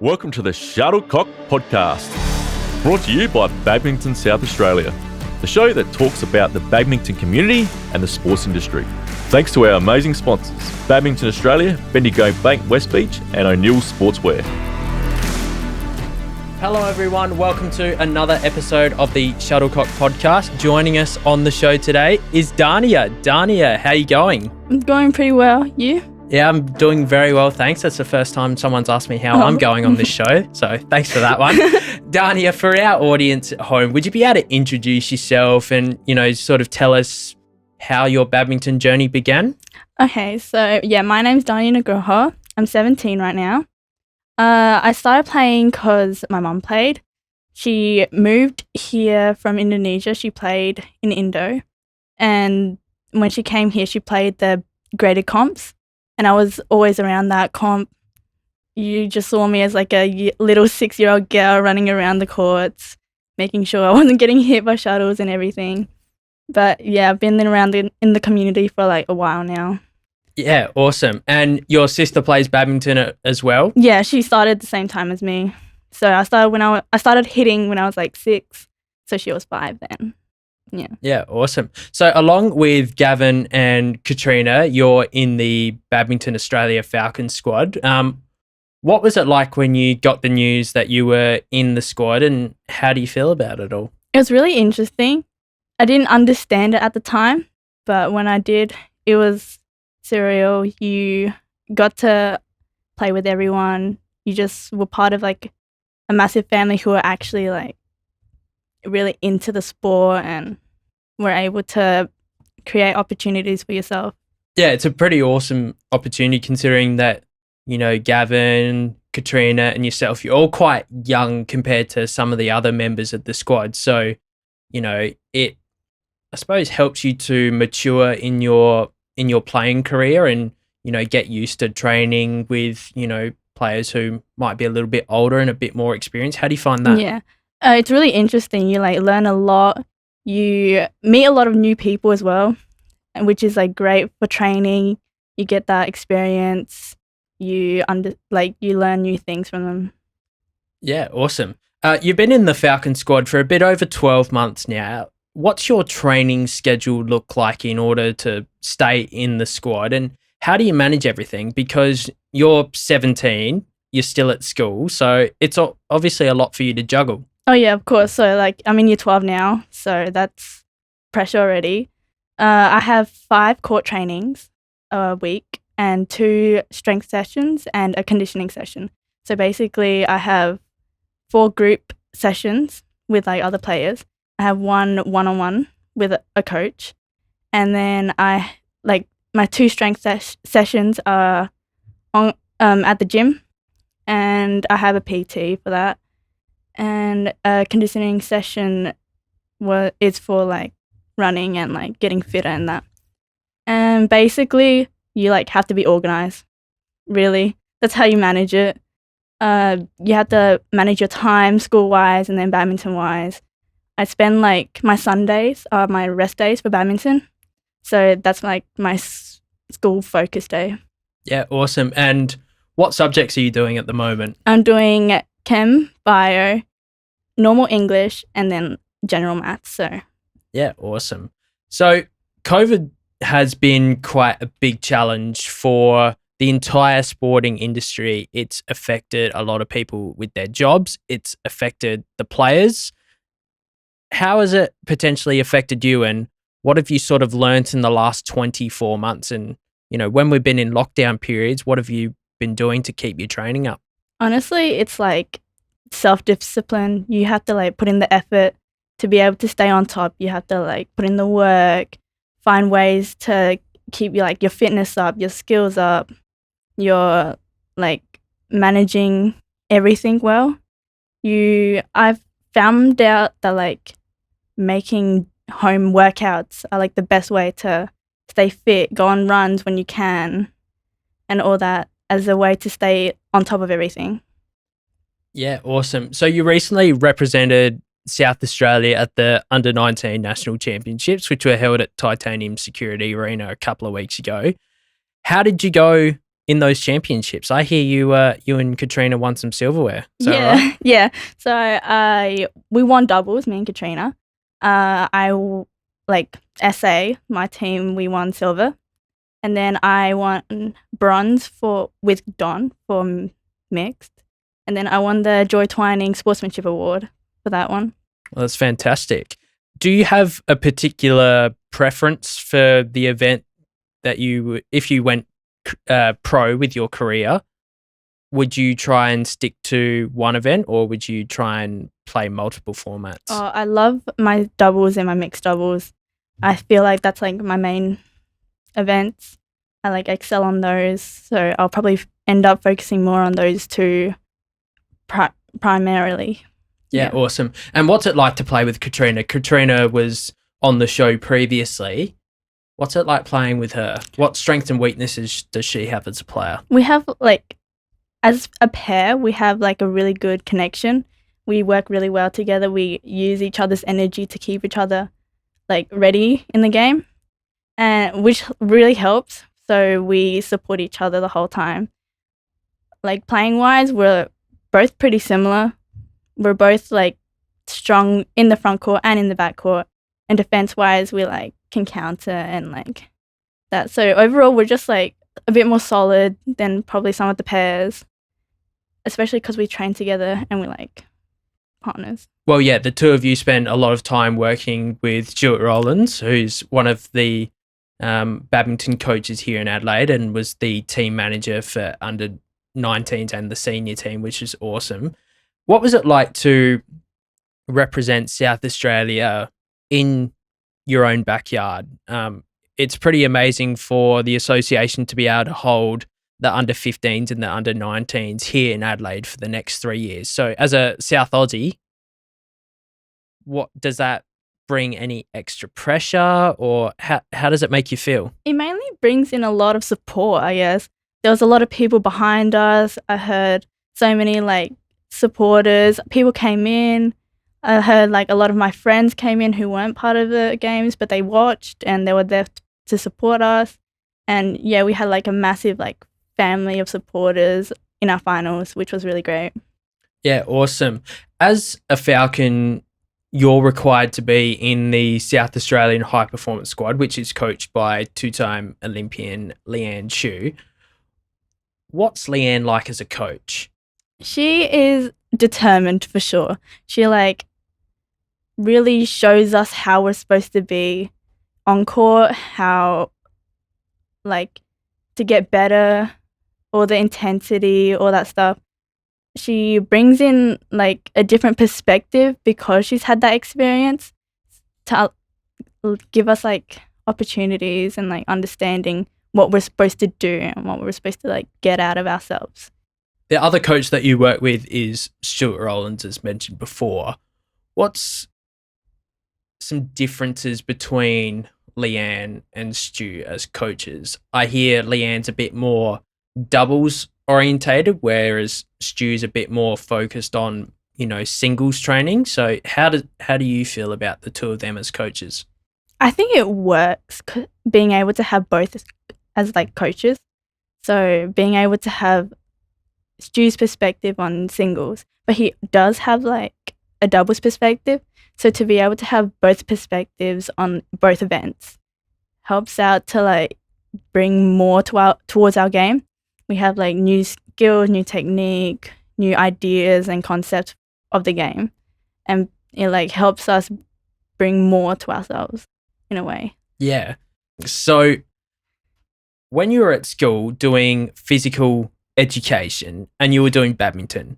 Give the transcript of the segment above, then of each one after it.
Welcome to the Shuttlecock podcast, brought to you by Badminton South Australia, the show that talks about the badminton community and the sports industry. Thanks to our amazing sponsors, Badminton Australia, Bendigo Bank West Beach and O'Neill Sportswear. Hello everyone, welcome to another episode of the Shuttlecock podcast. Joining us on the show today is Dania. Dania, how are you going? I'm going pretty well. You? Yeah, I'm doing very well, thanks. That's the first time someone's asked me how I'm going on this show, so thanks for that one. Dania, for our audience at home, would you be able to introduce yourself and, sort of tell us how your badminton journey began? Okay, so my name's Dania Nugroho. I'm 17 right now. I started playing because my mum played. She moved here from Indonesia. She played in Indo. And when she came here, she played the graded comps. And I was always around that comp. You just saw me as like a little 6-year-old girl running around the courts, making sure I wasn't getting hit by shuttles and everything. But yeah, I've been around in the community for like a while now. Yeah, awesome. And your sister plays badminton as well? Yeah, she started at the same time as me. So I started hitting when I was like 6. So she was 5 then. Yeah, awesome. So along with Gavin and Katarina, you're in the Badminton Australia Falcon Squad. What was it like when you got the news that you were in the squad, and how do you feel about it all? It was really interesting. I didn't understand it at the time, but when I did, it was surreal. You got to play with everyone. You just were part of like a massive family who are actually like really into the sport and were able to create opportunities for yourself. Yeah, it's a pretty awesome opportunity considering that, Gavin, Katarina and yourself, you're all quite young compared to some of the other members of the squad. So, it, I suppose, helps you to mature in your playing career and, get used to training with, players who might be a little bit older and a bit more experienced. How do you find that? Yeah. It's really interesting. You like learn a lot. You meet a lot of new people as well, which is like great for training. You get that experience. You learn new things from them. Yeah, awesome. You've been in the Falcon Squad for a bit over 12 months now. What's your training schedule look like in order to stay in the squad, and how do you manage everything? Because you're 17, you're still at school, so it's obviously a lot for you to juggle. Oh, yeah, of course. So, I'm in year 12 now, so that's pressure already. I have 5 court trainings a week and 2 strength sessions and a conditioning session. So, basically, I have 4 group sessions with, other players. I have 1 one-on-one with a coach. And then my 2 strength sessions are at the gym, and I have a PT for that. And a conditioning session is for running and getting fitter and that. And basically, you have to be organized. Really, that's how you manage it. You have to manage your time school-wise and then badminton-wise. I spend my Sundays are my rest days for badminton, so that's my school focus day. Yeah, awesome. And what subjects are you doing at the moment? I'm doing chem, bio, normal English, and then general maths. So, yeah, awesome. So, COVID has been quite a big challenge for the entire sporting industry. It's affected a lot of people with their jobs. It's affected the players. How has it potentially affected you, and what have you sort of learnt in the last 24 months? And, when we've been in lockdown periods, what have you been doing to keep your training up? Honestly, it's self-discipline. You have to put in the effort to be able to stay on top. You have to put in the work, find ways to keep your fitness up, your skills up, your managing everything well. I've found out that making home workouts are the best way to stay fit, go on runs when you can, and all that as a way to stay on top of everything. Yeah, awesome. So you recently represented South Australia at the Under-19 National Championships, which were held at Titanium Security Arena a couple of weeks ago. How did you go in those championships? I hear you and Katarina won some silverware. Is that right? Yeah. So we won doubles, me and Katarina. SA, my team, we won silver. And then I won bronze with Don for mixed. And then I won the Joy Twining Sportsmanship Award for that one. Well, that's fantastic. Do you have a particular preference for the event that if you went pro with your career, would you try and stick to one event or would you try and play multiple formats? Oh, I love my doubles and my mixed doubles. I feel like that's like my main events. I like excel on those. So I'll probably end up focusing more on those two primarily. Yeah, awesome. And what's it like to play with Katarina? Katarina was on the show previously. What's it like playing with her? What strengths and weaknesses does she have as a player? We have as a pair, we have like a really good connection. We work really well together. We use each other's energy to keep each other like ready in the game, and which really helps. So we support each other the whole time. Like playing wise, we're both pretty similar. We're both like strong in the front court and in the back court. And defense wise, we like can counter and like that. So overall, we're just like a bit more solid than probably some of the pairs, especially because we train together and we're like partners. Well, yeah, the two of you spend a lot of time working with Stuart Rowlands, who's one of the badminton coaches here in Adelaide and was the team manager for under 19s and the senior team, which is awesome. What was it like to represent South Australia in your own backyard? It's pretty amazing for the association to be able to hold the under 15s and the under 19s here in Adelaide for the next 3 years. So as a South Aussie, what does that bring any extra pressure or how does it make you feel? It mainly brings in a lot of support, I guess. There was a lot of people behind us. I heard so many like supporters. People came in. I heard like a lot of my friends came in who weren't part of the games, but they watched and they were there to support us. And yeah, we had like a massive like family of supporters in our finals, which was really great. Yeah, awesome. As a Falcon, you're required to be in the South Australian High Performance Squad, which is coached by two-time Olympian Leanne and Stu. What's Leanne like as a coach? She is determined for sure. She like really shows us how we're supposed to be on court, how like to get better, all the intensity, all that stuff. She brings in like a different perspective because she's had that experience to give us like opportunities and like understanding what we're supposed to do and what we're supposed to like get out of ourselves. The other coach that you work with is Stuart Rowlands, as mentioned before. What's some differences between Leanne and Stu as coaches? I hear Leanne's a bit more doubles orientated, whereas Stu's a bit more focused on, singles training. So how do you feel about the two of them as coaches? I think it works being able to have both as like coaches. So being able to have Stu's perspective on singles, but he does have like a doubles perspective. So to be able to have both perspectives on both events helps out to like bring more towards our game. We have like new skills, new technique, new ideas and concepts of the game, and it like helps us bring more to ourselves in a way. Yeah. So when you were at school doing physical education and you were doing badminton,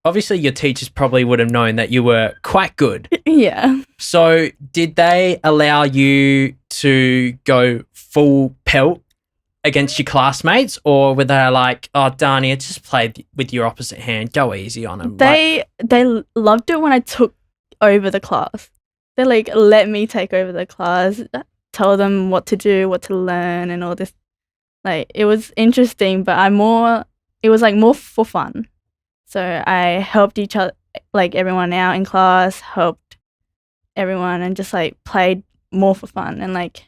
obviously your teachers probably would have known that you were quite good. Yeah. So did they allow you to go full pelt against your classmates, or were they like, oh, Dania, just play with your opposite hand, go easy on them? They loved it when I took over the class. They like let me take over the class, tell them what to do, what to learn and all this. Like it was interesting, but it was like more for fun. So I helped each other, like everyone out in class, helped everyone and just like played more for fun and like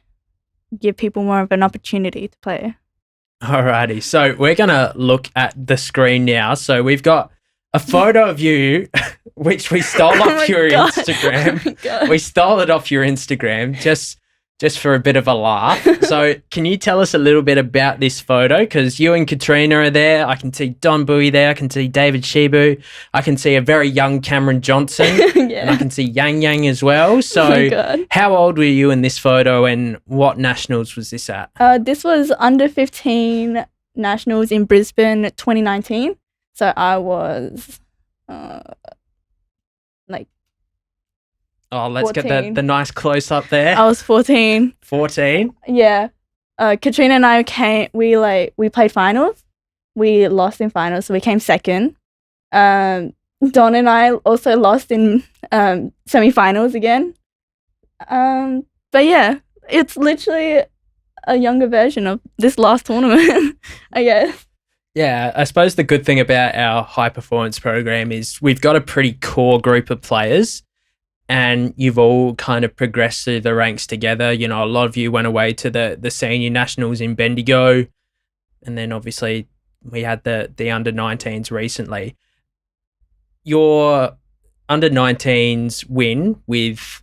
give people more of an opportunity to play. Alrighty, so we're going to look at the screen now. So we've got a photo of you, which we stole off your Instagram. Oh my God. We stole it off your Instagram just for a bit of a laugh. So can you tell us a little bit about this photo? Because you and Katarina are there. I can see Don Bowie there. I can see David Shibu. I can see a very young Cameron Johnson. Yeah. And I can see Yang Yang as well. So Oh my God. how old were you in this photo and what nationals was this at? This was under 15 nationals in Brisbane 2019. So I was like Oh, let's 14. get the nice close up there. I was 14. 14. Yeah. Katrina and I we played finals. We lost in finals, so we came second. Don and I also lost in semi-finals again. But yeah, it's literally a younger version of this last tournament, I guess. Yeah, I suppose the good thing about our high performance program is we've got a pretty core group of players and you've all kind of progressed through the ranks together. You know, a lot of you went away to the senior nationals in Bendigo, and then obviously we had the under-19s recently. Your under-19s win with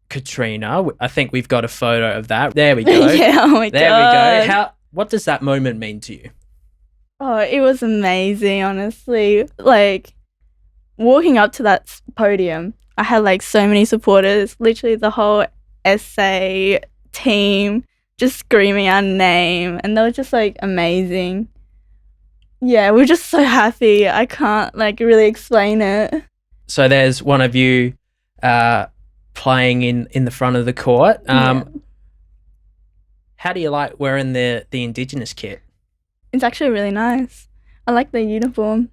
Katarina, I think we've got a photo of that. There we go. Yeah, oh my There God. we go. What does that moment mean to you? Oh, it was amazing, honestly. Like, walking up to that podium, I had like so many supporters, literally the whole SA team just screaming our name, and they were just like amazing. Yeah, we were just so happy. I can't like really explain it. So there's one of you playing in the front of the court. Yeah. How do you like wearing the Indigenous kit? It's actually really nice. I like the uniform.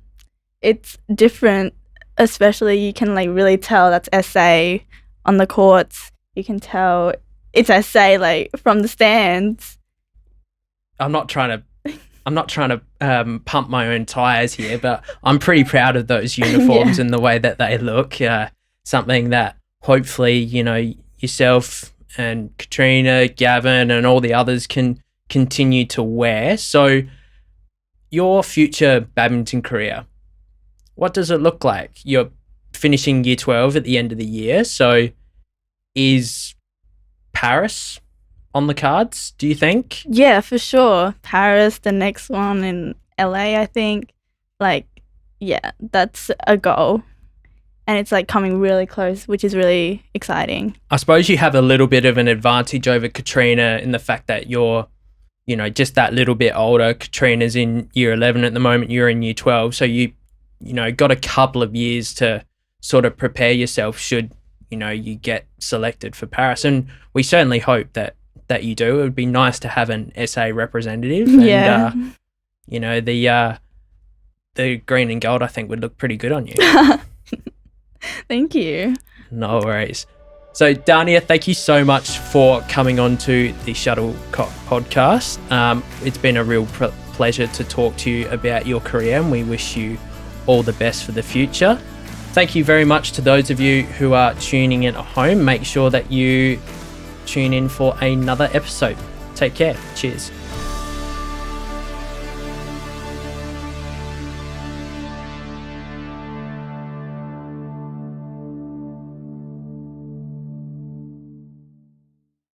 It's different, especially you can like really tell that's SA on the courts. You can tell it's SA like from the stands. I'm not trying to pump my own tires here, but I'm pretty proud of those uniforms and the way that they look. Something that hopefully, you know, yourself and Katarina, Gavin and all the others can continue to wear. So your future badminton career, what does it look like? You're finishing year 12 at the end of the year. So is Paris on the cards, do you think? Yeah, for sure. Paris, the next one in LA, I think. Like, yeah, that's a goal. And it's like coming really close, which is really exciting. I suppose you have a little bit of an advantage over Katarina in the fact that you're, you know, just that little bit older. Katrina's in year 11 at the moment, you're in year 12. So you know, got a couple of years to sort of prepare yourself should, you know, you get selected for Paris. And we certainly hope that you do. It would be nice to have an SA representative. Yeah. And, you know, the green and gold, I think, would look pretty good on you. Thank you. No worries. So, Dania, thank you so much for coming on to the Shuttlecock podcast. It's been a real pleasure to talk to you about your career, and we wish you all the best for the future. Thank you very much to those of you who are tuning in at home. Make sure that you tune in for another episode. Take care. Cheers.